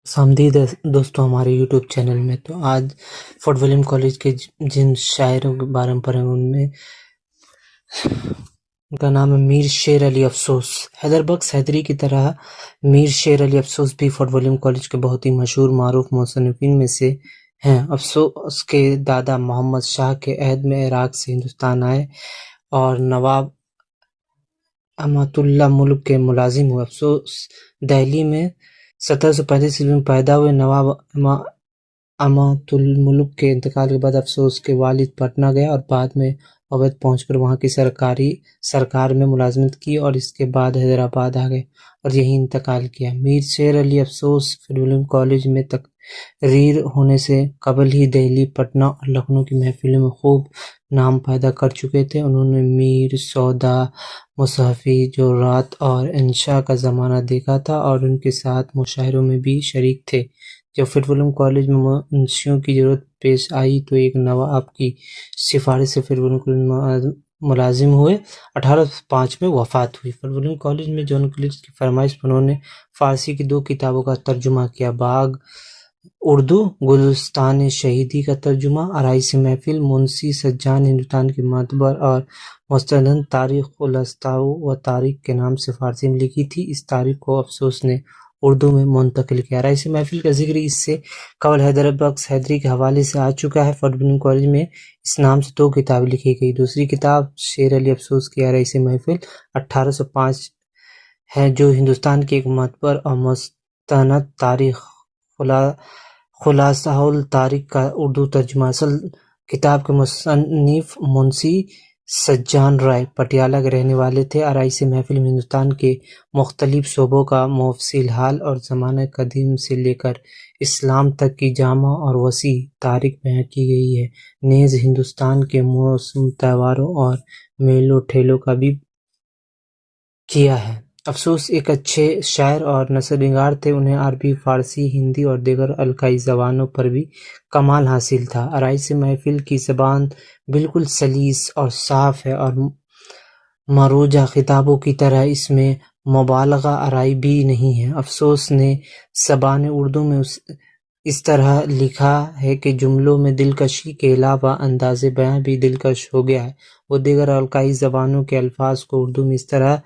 आमदीद है दोस्तों हमारे यूट्यूब चैनल में। तो आज फोर्ट विलियम कॉलेज के जिन शायरों के बारे में पढ़ेंगे उनमें उनका नाम है मीर शेर अली अफसोस। हैदर बख्श हैदरी की तरह मीर शेर अली अफसोस भी फोर्ट विलियम कॉलेज के बहुत ही मशहूर मारूफ मुसन्निफीन में से हैं। अफसोस के दादा मोहम्मद शाह के अहद में इराक से हिंदुस्तान आए और नवाब अमातुल्लाह मुल्क के मुलाजिम हुए। अफसोस दहली में 1735 ईस्वी में पैदा हुए। नवाब अमातुल मुल्क के इंतकाल के बाद अफसोस के वालिद पटना गए और बाद में अवध पहुंचकर वहां की सरकार में मुलाजमत की और इसके बाद हैदराबाद आ गए और यहीं इंतकाल किया। मीर शेर अली अफसोस फोर्ट विलियम कॉलेज में तकरीर होने से कबल ही दिल्ली, पटना और लखनऊ की महफिलों में खूब नाम पैदा कर चुके थे। उन्होंने मीर, सौदा, मुसहफ़ी, जोरात और इंशा का ज़माना देखा था और उनके साथ मुशायरों में भी शरीक थे। जब फोर्ट विलियम कॉलेज में मुंशियों की ज़रूरत पेश आई तो एक नवाब की सिफारिश से फोर्ट विलियम कॉलेज में मुलाजिम हुए। 1805 में वफ़ात हुई। फोर्ट विलियम कॉलेज में जॉन क्लिफ्स की फरमाइश पर उन्होंने फ़ारसी की 2 किताबों का तर्जुमा किया। बाग उर्दू, गुलिस्तान शहीदी का तर्जुमा, आराइश महफिल, मुंशी सज्जान हिंदुस्तान के मतबर और मुस्तनद तारीख खुलस्ताउ व तारीख के नाम से फ़ारसी में लिखी थी। इस तारीख को अफसोस ने उर्दू में मुंतकिल किया। आराइश महफिल का जिक्र इससे कबल हैदर बख्श हैदरी के हवाले से आ चुका है। फोर्ट विलियम कॉलेज में इस नाम से 2 किताबें लिखी गई। दूसरी किताब शेर अली अफसोस की आराइश महफिल 1805 है, जो हिंदुस्तान की एक मतबर और मुस्तनद तारीख खुलासाउल तारीख का उर्दू तर्जुमा। असल किताब के मुसन्निफ मुंशी सज्जान राय पटियाला के रहने वाले थे। आराइश महफिल में हिंदुस्तान के मुख्तलिफ शोबों का मुफस्सिल हाल और ज़माना कदीम से लेकर इस्लाम तक की जामा और वसी तारीख बयां की गई है। नेज़ हिंदुस्तान के मौसम, त्योहारों और मेलों ठेलों का भी किया है। अफसोस एक अच्छे शायर और नसरनिगार थे। उन्हें अरबी, फारसी, हिंदी और दीगर अल्काई ज़बानों पर भी कमाल हासिल था। आराइश महफिल की ज़बान बिल्कुल सलीस और साफ़ है और मरूजा किताबों की तरह इसमें मुबालगा आराई भी नहीं है। अफसोस ने ज़बान उर्दू में इस तरह लिखा है कि जुमलों में दिलकशी के अलावा अंदाज़े बयां भी दिलकश हो गया है। वो दीगर अल्काई ज़बानों के अल्फाज को उर्दू में इस तरह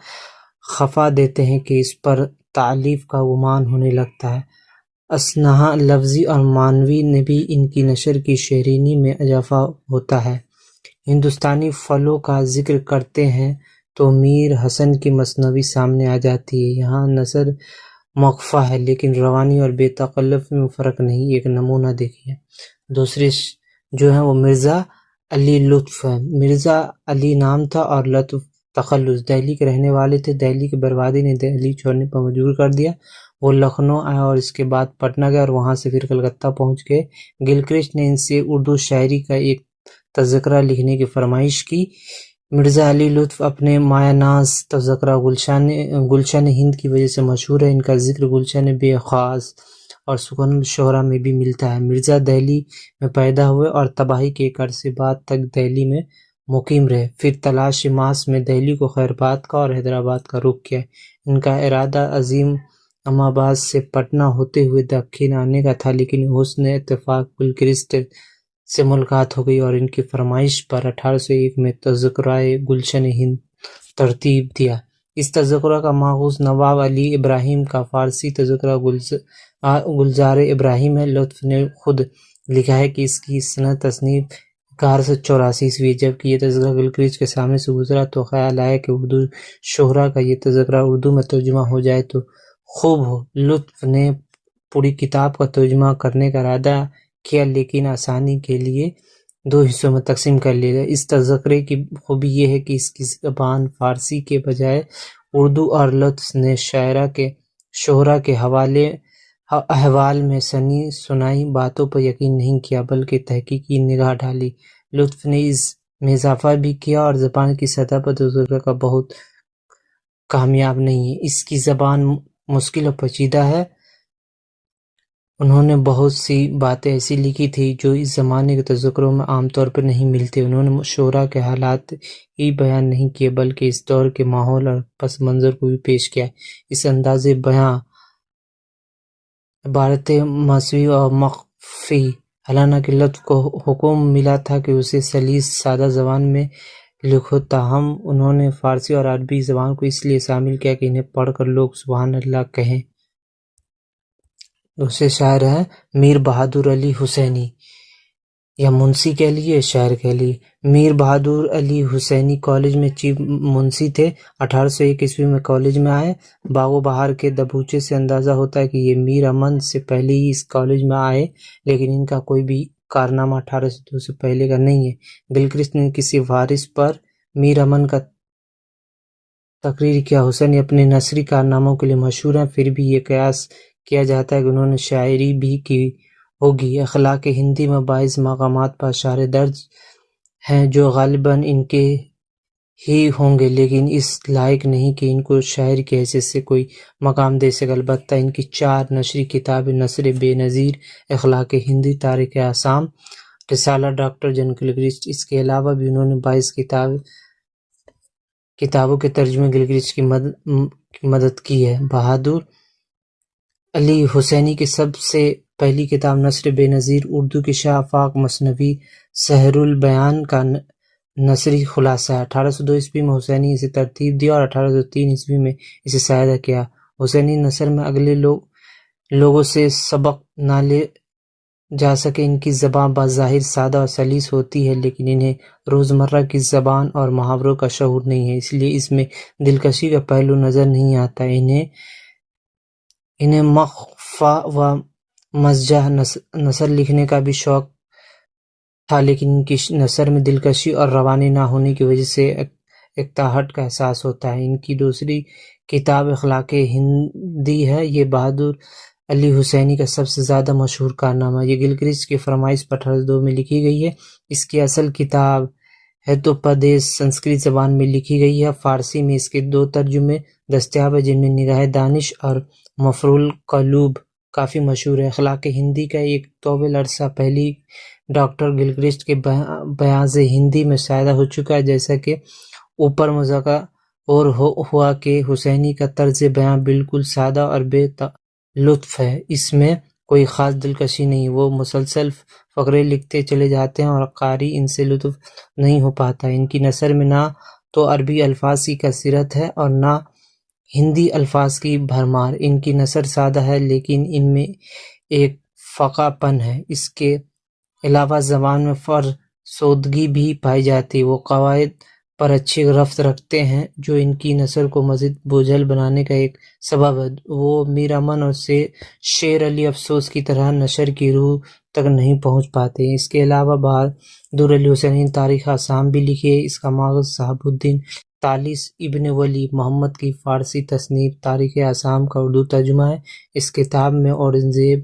खफा देते हैं कि इस पर तालीफ का गुमान होने लगता है। असनहा लफ्ज़ी और मानवी ने भी इनकी नशर की शहरीनी में इजाफा होता है। हिंदुस्तानी फलों का जिक्र करते हैं तो मीर हसन की मसनवी सामने आ जाती है। यहाँ नसर मौक़ूफ़ा है लेकिन रवानी और बेतकल्लुफ़ी में फ़र्क नहीं। एक नमूना देखिए। दूसरे जो है वो मिर्ज़ा अली लुत्फ़ है। मिर्ज़ा अली नाम था और लुत्फ़ तखल्लुस। दिल्ली के रहने वाले थे। दिल्ली की बर्बादी ने दिल्ली छोड़ने पर मजबूर कर दिया। वो लखनऊ आए और इसके बाद पटना गए और वहाँ से फिर कलकत्ता पहुँच गए। गिलक्रिस्ट ने इनसे उर्दू शायरी का एक तज़किरा लिखने की फरमाइश की। मिर्ज़ा अली लुत्फ़ अपने मायानाज़ तज़किरा गुलशन हिंद की वजह से मशहूर है। इनका जिक्र गुलशन बेख़ास और सुकून शोहरा में भी मिलता है। मिर्ज़ा दिल्ली में पैदा हुए और तबाही के एक अरसे बाद तक दिल्ली में मुकीम रहे। फिर तलाश मास में दिल्ली को खैरबाद का और हैदराबाद का रुख किया। इनका इरादा अज़ीम अमाबाद से पटना होते हुए दक्षिण आने का था, लेकिन हुस्न इत्तेफ़ाक़ गिलक्रिस्ट से मुलाकात हो गई और इनकी फरमाइश पर 1801 में तज़किराए गुलशन हिंद तरतीब दिया। इस तज़किरा का माखूज़ नवाब अली इब्राहिम का फ़ारसी तज़किरा गुलज़ार इब्राहिम है। लुत्फ़ ने खुद लिखा है कि इसकी सनद तसनीफ़ 1184 ईस्वी, जबकि ये तज़किरा गिलक्रिस्ट के सामने से गुजरा तो ख्याल आया कि उर्दू शोहरा का ये तज़किरा उर्दू में तर्जुमा हो जाए तो खूब हो। लुत्फ़ ने पूरी किताब का तर्जुमा करने का इरादा किया लेकिन आसानी के लिए 2 हिस्सों में तकसीम कर लिया। इस तज़किरे की खूबी ये है कि इसकी ज़बान फ़ारसी के बजाय उर्दू और लुत्फ़ ने शोहरा के अहवाल में सनी सुनाई बातों पर यकीन नहीं किया बल्कि तहकीकी निगाह डाली। लुत्फ़ ने इसमें इजाफा भी किया और ज़बान की सतह पर तज़किरा का बहुत कामयाब नहीं है। इसकी ज़बान मुश्किल और पेचीदा है। उन्होंने बहुत सी बातें ऐसी लिखी थी जो इस ज़माने के तज़किरों में आम तौर पर नहीं मिलती। उन्होंने शोहरा के हालात ही बयान नहीं किए बल्कि इस दौर के माहौल और पस मंज़र को भी पेश किया। इस अंदाज़े बयां عبارت مصوی اور مخفی، حالانکہ لطف کو حکم ملا تھا کہ اسے سلیس سادہ زبان میں لکھو، تاہم انہوں نے فارسی اور عربی زبان کو اس لیے شامل کیا کہ انہیں پڑھ کر لوگ سبحان اللہ کہیں۔ دوسرے شاعر ہیں میر بہادر علی حسینی، یا منشی کہہ لیے، شاعر کہہ لیے۔ میر بہادر علی حسینی کالج میں چیف منشی تھے۔ 1801 میں کالج میں آئے۔ باغ و بہار کے دبوچے سے اندازہ ہوتا ہے کہ یہ میر امن سے پہلے ہی اس کالج میں آئے، لیکن ان کا کوئی بھی کارنامہ 1802 سے پہلے کا نہیں ہے۔ گلکرسٹ نے کسی وارث پر میر امن کا تقریر کیا۔ حسینی اپنے نثری کارناموں کے لیے مشہور ہیں، پھر بھی یہ قیاس کیا جاتا ہے کہ انہوں نے شاعری بھی کی ہوگی۔ اخلاق ہندی میں 22 مقامات پر اشعار درج ہیں جو غالباً ان کے ہی ہوں گے، لیکن اس لائق نہیں کہ ان کو شاعر کی حیثیت سے کوئی مقام دے سکے۔ البتہ ان کی 4 نثری کتابیں نثر بے نظیر، اخلاق ہندی، تاریخ آسام، رسالہ ڈاکٹر جان گلکرسٹ۔ اس کے علاوہ بھی انہوں نے 22 کتابوں کے ترجمے گلکرسٹ کی مدد کی ہے۔ بہادر علی حسینی کی سب سے پہلی کتاب نثر بے نظیر اردو کی شاہ آفاق مثنوی سحر البیان کا نثری خلاصہ ہے۔ 1802 میں حسینی اسے ترتیب دیا اور 1803 میں اسے شائع کیا۔ حسینی نثر میں اگلے لوگوں سے سبق نہ لے جا سکے۔ ان کی زبان بظاہر سادہ اور سلیس ہوتی ہے، لیکن انہیں روزمرہ کی زبان اور محاوروں کا شعور نہیں ہے، اس لیے اس میں دلکشی کا پہلو نظر نہیں آتا۔ انہیں مخفع و مزجہ نثر لکھنے کا بھی شوق تھا، لیکن ان کی نثر میں دلکشی اور روانی نہ ہونے کی وجہ سے اکتاہٹ کا احساس ہوتا ہے۔ ان کی دوسری کتاب اخلاق ہندی ہے۔ یہ بہادر علی حسینی کا سب سے زیادہ مشہور کارنامہ ہے۔ یہ گلکرسٹ کی فرمائش پر 1802 میں لکھی گئی ہے۔ اس کی اصل کتاب ہیتوپدیش سنسکرت زبان میں لکھی گئی ہے۔ فارسی میں اس کے 2 ترجمے دستیاب ہیں، جن میں نگاہ دانش اور مفعول قلوب کافی مشہور ہے۔ اخلاق ہندی کا ایک طویل عرصہ پہلی ڈاکٹر گلکرسٹ کے بیاض ہندی میں شائع ہو چکا ہے۔ جیسا کہ اوپر مذکور ہوا کہ حسینی کا طرز بیان بالکل سادہ اور بے لطف ہے، اس میں کوئی خاص دلکشی نہیں۔ وہ مسلسل فقرے لکھتے چلے جاتے ہیں اور قاری ان سے لطف نہیں ہو پاتا۔ ان کی نثر میں نہ تو عربی الفاظ کی کثرت ہے اور نہ ہندی الفاظ کی بھرمار۔ ان کی نثر سادہ ہے، لیکن ان میں ایک فقہ پن ہے۔ اس کے علاوہ زبان میں فرسودگی بھی پائی جاتی ہے۔ وہ قواعد پر اچھی رفت رکھتے ہیں، جو ان کی نثر کو مزید بوجھل بنانے کا ایک سبب ہے۔ وہ میر امن اور شیر علی افسوس کی طرح نثر کی روح تک نہیں پہنچ پاتے۔ اس کے علاوہ بہادر علی حسینی نے تاریخ آسام بھی لکھی ہے۔ اس کا ماخذ صحاب الدین طالس ابن ولی محمد کی فارسی تصنیف تاریخ آسام کا اردو ترجمہ ہے۔ اس کتاب میں اورنگزیب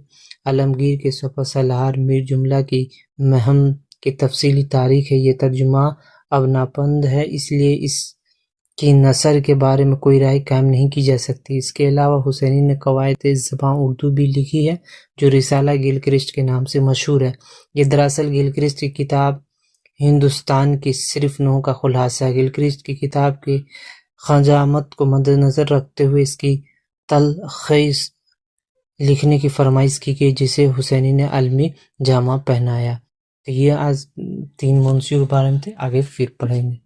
عالمگیر کے سپہ سالار میر جملہ کی مہم کی تفصیلی تاریخ ہے۔ یہ ترجمہ اب ناپند ہے، اس لیے اس کی نثر کے بارے میں کوئی رائے قائم نہیں کی جا سکتی۔ اس کے علاوہ حسینی نے قواعد زباں اردو بھی لکھی ہے، جو رسالہ گلکرسٹ کے نام سے مشہور ہے۔ یہ دراصل گلکرسٹ کی کتاب ہندوستان کی صرف نوح کا خلاصہ ہے۔ گلکرسٹ کی کتاب کے خجامت کو مدنظر رکھتے ہوئے اس کی تلخیص لکھنے کی فرمائش کی گئی، جسے حسینی نے عالمی جامہ پہنایا۔ تو یہ آج 3 منشیوں کے بارے میں تھے، آگے پھر پڑھیں گے۔